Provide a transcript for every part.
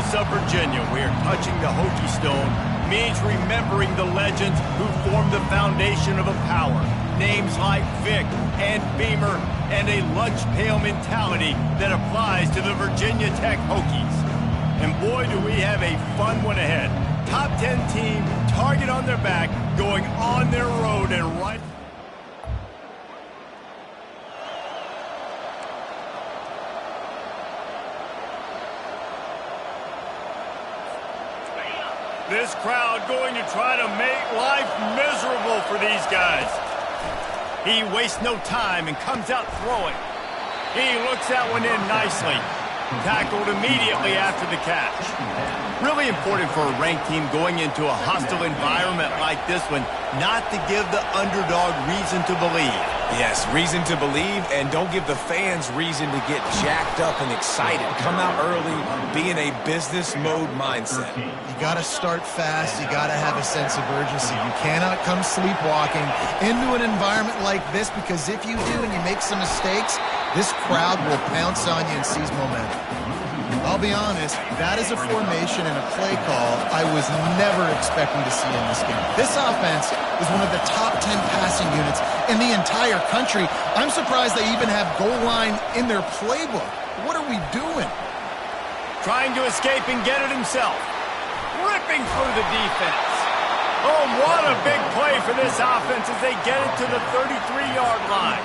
Eagles of Virginia, we are touching the Hokie Stone, means remembering the legends who formed the foundation of a power. Names like Vic and Beamer, and a lunch pail mentality that applies to the Virginia Tech Hokies. And boy, do we have a fun one ahead. Top 10 team, target on their back, going on their road and right. This crowd going to try to make life miserable for these guys. He wastes no time and comes out throwing. He looks that one in nicely. Tackled immediately after the catch. Really important for a ranked team going into a hostile environment like this one, not to give the underdog reason to believe. Yes, reason to believe, and don't give the fans reason to get jacked up and excited. Come out early, be in a business mode mindset. You got to start fast. You got to have a sense of urgency. You cannot come sleepwalking into an environment like this, because if you do and you make some mistakes, this crowd will pounce on you and seize momentum. I'll be honest, that is a formation and a play call I was never expecting to see in this game. This offense is one of the top 10 passing units in the entire country. I'm surprised they even have goal line in their playbook. What are we doing? Trying to escape and get it himself. Ripping through the defense. Oh, what a big play for this offense as they get it to the 33-yard line.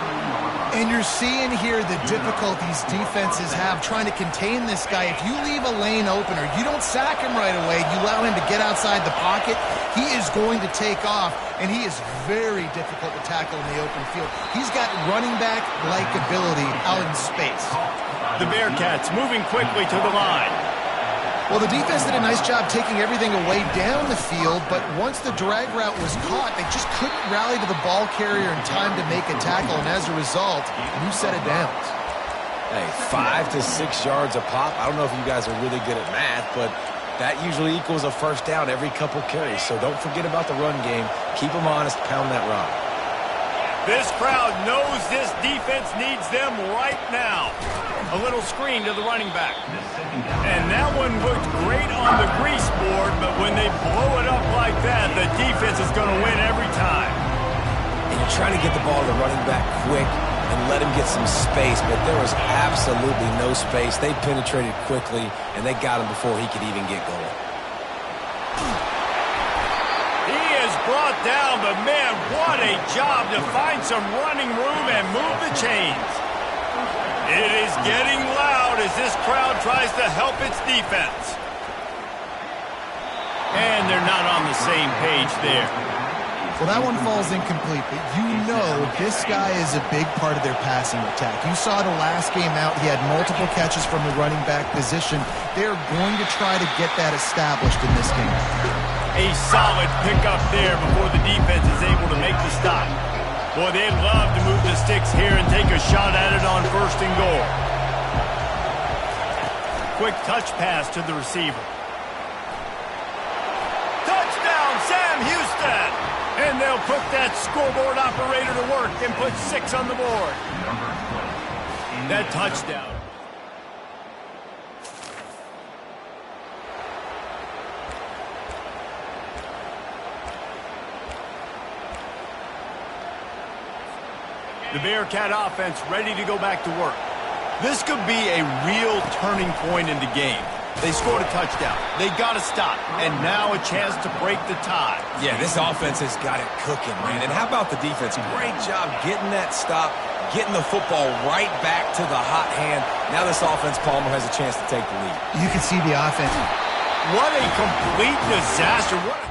And you're seeing here the difficulties defenses have trying to contain this guy. If you leave a lane open or you don't sack him right away, you allow him to get outside the pocket, he is going to take off, and he is very difficult to tackle in the open field. He's got running back-like ability out in space. The Bearcats moving quickly to the line. Well, the defense did a nice job taking everything away down the field, but once the drag route was caught, they just couldn't rally to the ball carrier in time to make a tackle, and as a result, new set of downs. Hey, 5 to 6 yards a pop. I don't know if you guys are really good at math, but that usually equals a first down every couple carries, so don't forget about the run game. Keep them honest, pound that rock. This crowd knows this defense needs them right now. A little screen to the running back. And that one looked great on the grease board, but when they blow it up like that, the defense is going to win every time. And you're trying to get the ball to the running back quick and let him get some space, but there was absolutely no space. They penetrated quickly, and they got him before he could even get going. He is brought down, but man, what a job to find some running room and move the chains. It is getting loud as this crowd tries to help its defense. And they're not on the same page there. Well, that one falls incomplete, but you know this guy is a big part of their passing attack. You saw the last game out, he had multiple catches from the running back position. They're going to try to get that established in this game. A solid pickup there before the defense is able to make the stop. Boy, they'd love to move the sticks here and take a shot at it on 1st and goal. Quick touch pass to the receiver. Touchdown, Sam Houston! And they'll put that scoreboard operator to work and put 6 on the board. That touchdown. The Bearcat offense ready to go back to work. This could be a real turning point in the game. They scored a touchdown. They got to stop. And now a chance to break the tie. Yeah, this offense has got it cooking, man. And how about the defense? Great job getting that stop, getting the football right back to the hot hand. Now this offense, Palmer, has a chance to take the lead. You can see the offense. What a complete disaster. What a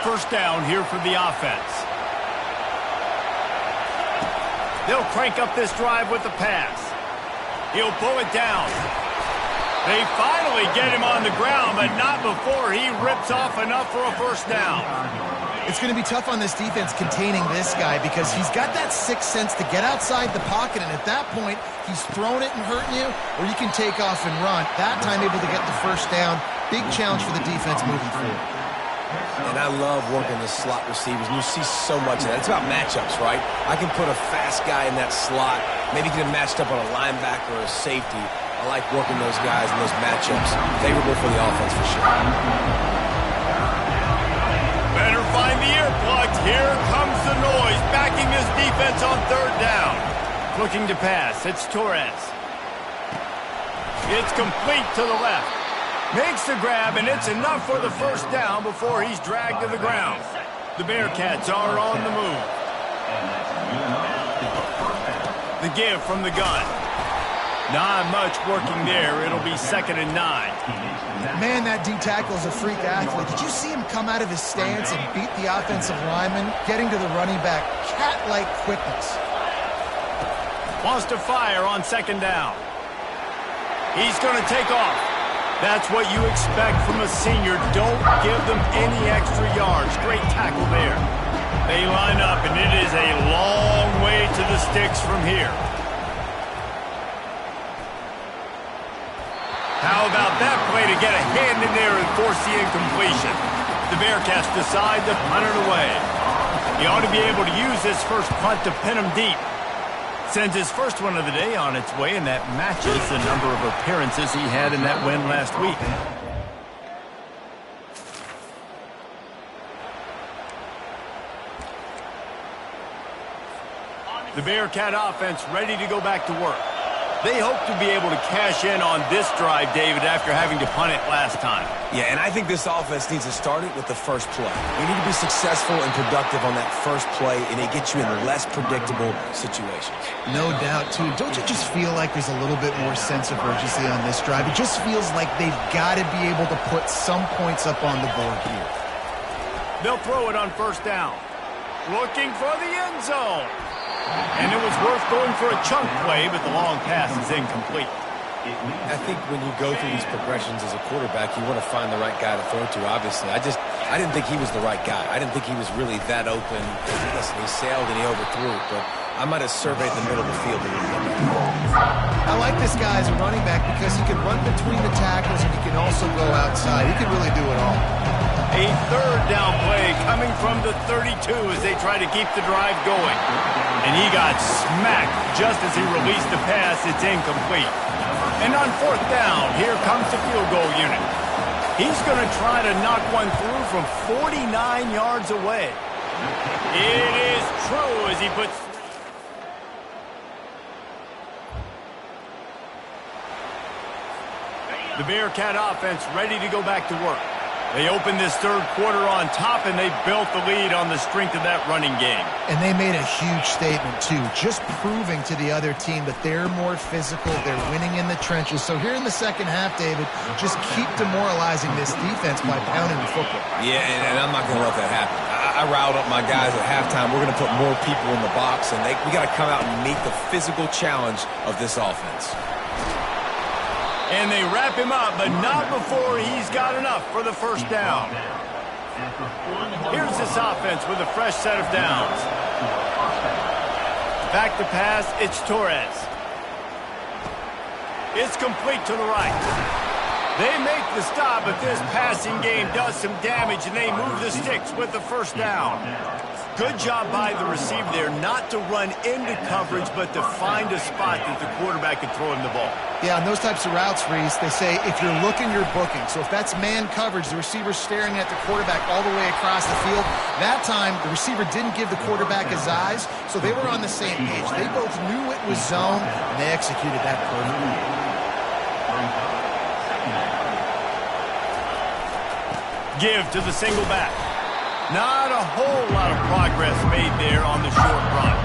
first down here for the offense. They'll crank up this drive with the pass. He'll pull it down. They finally get him on the ground, but not before he rips off enough for a first down. It's going to be tough on this defense containing this guy because he's got that sixth sense to get outside the pocket, and at that point, he's throwing it and hurting you, or you can take off and run. That time able to get the first down. Big challenge for the defense moving forward. And I love working the slot receivers, and you see so much of that. It's about matchups, right? I can put a fast guy in that slot, maybe get him matched up on a linebacker or a safety. I like working those guys in those matchups. Favorable for the offense for sure. Better find the earplugs. Here comes the noise, backing this defense on third down. Looking to pass, it's Torres. It's complete to the left. Makes the grab, and it's enough for the first down before he's dragged to the ground. The Bearcats are on the move. The give from the gun. Not much working there. It'll be 2nd and 9. Man, that D tackle's a freak athlete. Did you see him come out of his stance and beat the offensive lineman, getting to the running back? Cat-like quickness. Wants to fire on 2nd down. He's going to take off. That's what you expect from a senior. Don't give them any extra yards. Great tackle there. They line up, and it is a long way to the sticks from here. How about that play to get a hand in there and force the incompletion? The Bearcats decide to punt it away. He ought to be able to use this first punt to pin him deep. Sends his first one of the day on its way, and that matches the number of appearances he had in that win last week. The Bearcat offense ready to go back to work. They hope to be able to cash in on this drive, David, after having to punt it last time. Yeah, and I think this offense needs to start it with the first play. You need to be successful and productive on that first play, and it gets you in less predictable situations. No doubt, too. Don't you just feel like there's a little bit more sense of urgency on this drive? It just feels like they've got to be able to put some points up on the board here. They'll throw it on 1st down. Looking for the end zone. And it was worth going for a chunk play, but the long pass is incomplete. I think when you go through these progressions as a quarterback, you want to find the right guy to throw to, obviously. I didn't think he was the right guy. I didn't think he was really that open. Listen, he sailed and he overthrew it, but I might have surveyed the middle of the field a little bit. I like this guy as a running back because he can run between the tackles and he can also go outside. He can really do it all. A 3rd down play coming from the 32 as they try to keep the drive going. And he got smacked just as he released the pass. It's incomplete. And on 4th down, here comes the field goal unit. He's going to try to knock one through from 49 yards away. It is true as he puts... The Bearcat offense ready to go back to work. They opened this 3rd quarter on top, and they built the lead on the strength of that running game. And they made a huge statement, too, just proving to the other team that they're more physical, they're winning in the trenches. So here in the second half, David, just keep demoralizing this defense by pounding the football. Yeah, and I'm not going to let that happen. I riled up my guys at halftime. We're going to put more people in the box, and we got to come out and meet the physical challenge of this offense. And they wrap him up, but not before he's got enough for the 1st down. Here's this offense with a fresh set of downs. Back to pass, it's Torres. It's complete to the right. They make the stop, but this passing game does some damage, and they move the sticks with the 1st down. Good job by the receiver there not to run into coverage, but to find a spot that the quarterback can throw him the ball. Yeah, on those types of routes, Reese, they say if you're looking, you're booking. So if that's man coverage, the receiver's staring at the quarterback all the way across the field. That time, the receiver didn't give the quarterback his eyes, so they were on the same page. They both knew it was zone, and they executed that perfectly. Give to the single back. Not a whole lot of progress made there on the short run.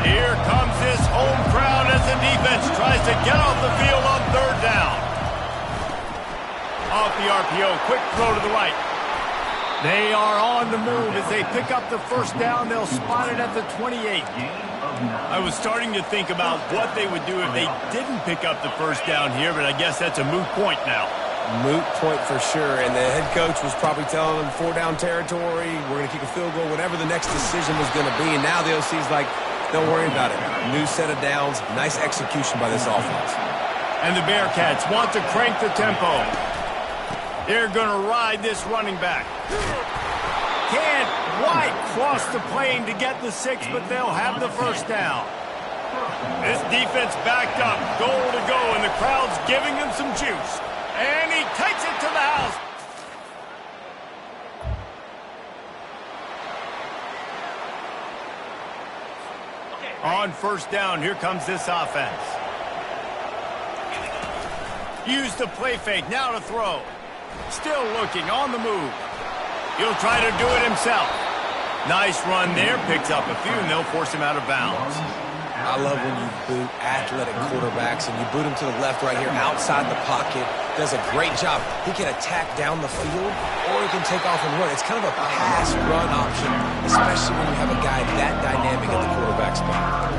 Here comes this home crowd as the defense tries to get off the field on 3rd down. Off the RPO, quick throw to the right. They are on the move as they pick up the 1st down. They'll spot it at the 28. I was starting to think about what they would do if they didn't pick up the 1st down here, but I guess that's a moot point now. Moot point for sure, and the head coach was probably telling them 4-down territory, we're going to kick a field goal, whatever the next decision was going to be, and now the OC's like, don't worry about it. New set of downs, nice execution by this offense. And the Bearcats want to crank the tempo. They're going to ride this running back. Can't quite cross the plane to get the 6, but they'll have the first down. This defense backed up, goal to go, and the crowd's giving them some juice. And he takes it to the house. On first down, here comes this offense. Use the play fake, now to throw. Still looking, on the move. He'll try to do it himself. Nice run there, picks up a few, and they'll force him out of bounds. I love when you boot athletic quarterbacks, and you boot him to the left right here, outside the pocket. Does a great job. He can attack down the field, or he can take off and run. It's kind of a pass-run option, especially when you have a guy that dynamic at the quarterback spot.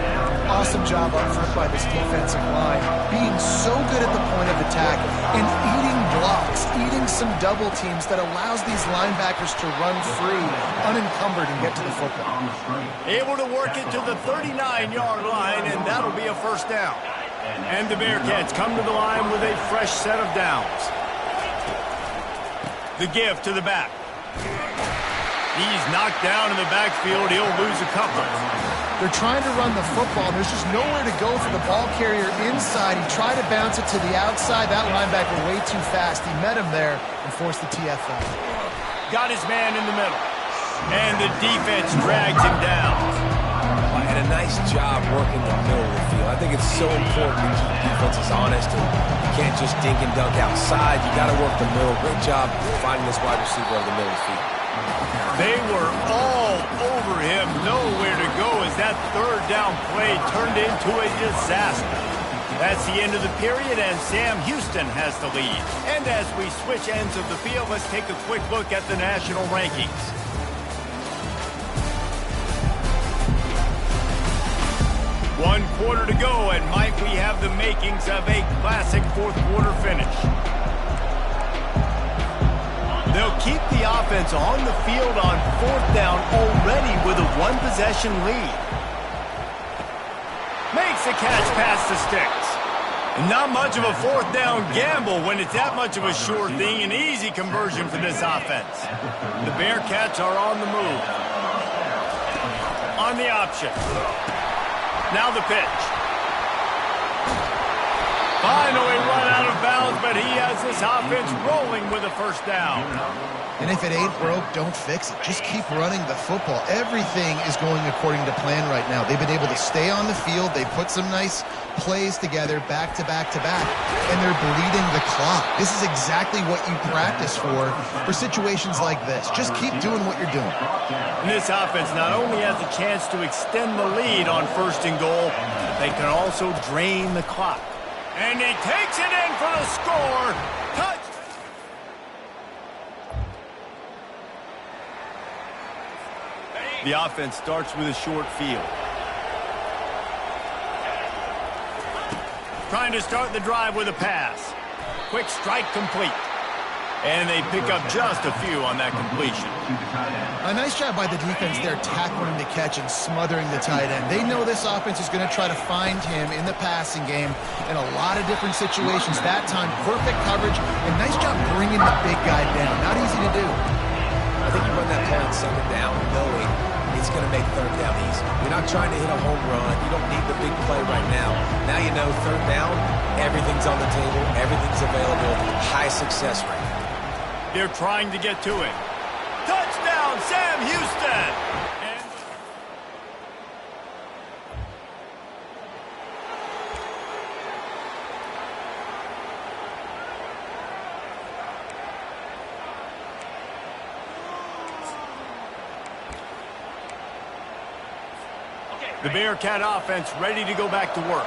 Awesome job up front by this defensive line, being so good at the point of attack and eating blocks, eating some double teams that allows these linebackers to run free, unencumbered, and get to the football. Able to work it to the 39-yard line, and that'll be a first down. And the Bearcats come to the line with a fresh set of downs. The give to the back. He's knocked down in the backfield. He'll lose a couple. They're trying to run the football. There's just nowhere to go for the ball carrier inside. He tried to bounce it to the outside. That linebacker way too fast. He met him there and forced the TFL. Got his man in the middle. And the defense drags him down. And a nice job working the middle of the field. I think it's so important to keep defenses honest. And you can't just dink and dunk outside. You got to work the middle. Great job finding this wide receiver of the middle of the field. They were all over him, nowhere to go as that third down play turned into a disaster. That's the end of the period, and Sam Houston has the lead. And as we switch ends of the field, let's take a quick look at the national rankings. One quarter to go, and might we have the makings of a classic fourth-quarter finish. They'll keep the offense on the field on fourth down already with a one-possession lead. Makes the catch past the sticks. Not much of a fourth down gamble when it's that much of a sure thing. An easy conversion for this offense. The Bearcats are on the move. On the option. Now the pitch. Finally run out of bounds, but he has this offense rolling with a first down. And if it ain't broke, don't fix it. Just keep running the football. Everything is going according to plan right now. They've been able to stay on the field. They put some nice plays together back to back to back, and they're bleeding the clock. This is exactly what you practice for situations like this. Just keep doing what you're doing. And this offense not only has a chance to extend the lead on first and goal, they can also drain the clock. And he takes it in for the score. Touch. The offense starts with a short field. Trying to start the drive with a pass. Quick strike complete. And they pick up just a few on that completion. A nice job by the defense there, tackling the catch and smothering the tight end. They know this offense is going to try to find him in the passing game in a lot of different situations. That time, perfect coverage, and nice job bringing the big guy down. Not easy to do. I think you run that play on second down knowing it's going to make third down easy. You're not trying to hit a home run. You don't need the big play right now. Now you know third down, everything's on the table, everything's available, high success rate. They're trying to get to it. Touchdown, Sam Houston! The Bearcat offense ready to go back to work.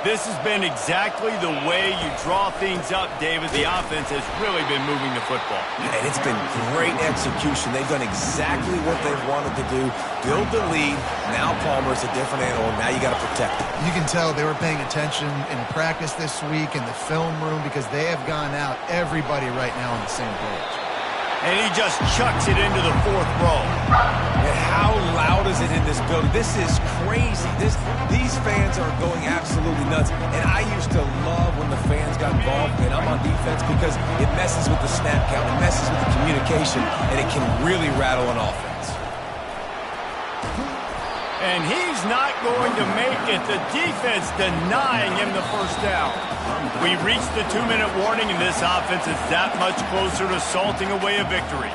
This has been exactly the way you draw things up, David. The offense has really been moving the football. And it's been great execution. They've done exactly what they've wanted to do. Build the lead. Now Palmer's a different animal. Now you got to protect it. You can tell they were paying attention in practice this week in the film room because they have gone out, everybody right now on the same page. And he just chucks it into the fourth row. And how loud is it in this building? This is crazy. These fans are going absolutely nuts. And I used to love when the fans got involved, and I'm on defense. defense because it messes with the snap count, it messes with the communication, and it can really rattle an offense. And he's not going to make it. The defense denying him the first down. We reached the 2-minute warning, and this offense is that much closer to salting away a victory.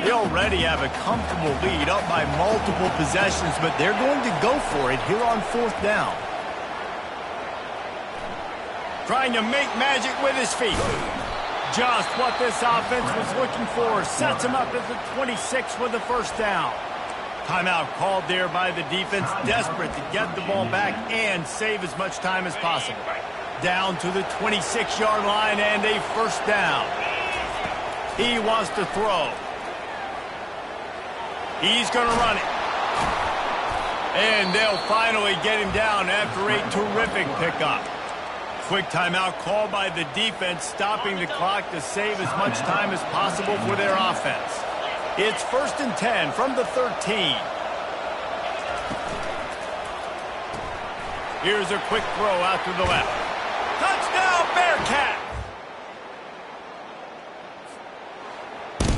They already have a comfortable lead, up by multiple possessions, but they're going to go for it here on 4th down. Trying to make magic with his feet. Just what this offense was looking for. Sets him up at the 26 for the first down. Timeout called there by the defense, desperate to get the ball back and save as much time as possible. Down to the 26-yard line and a first down. He wants to throw. He's going to run it. And they'll finally get him down after a terrific pickup. Quick timeout call by the defense, stopping the clock to save as much time as possible for their offense. It's 1st and 10 from the 13. Here's a quick throw out to the left. Touchdown, Bearcat!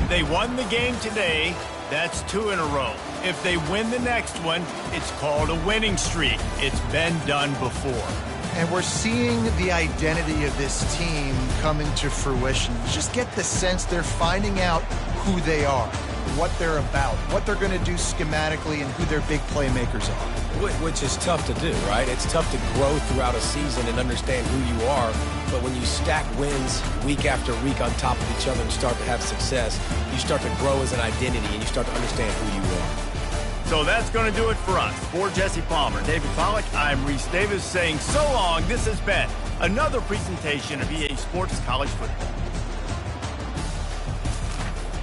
They won the game today. That's 2 in a row. If they win the next one, it's called a winning streak. It's been done before. And we're seeing the identity of this team coming to fruition. Just get the sense they're finding out who they are, what they're about, what they're going to do schematically, and who their big playmakers are. Which is tough to do, right? It's tough to grow throughout a season and understand who you are. But when you stack wins week after week on top of each other and start to have success, you start to grow as an identity and you start to understand who you are. So that's going to do it for us. For Jesse Palmer, David Pollack, I'm Reese Davis saying so long. This has been another presentation of EA Sports College Football.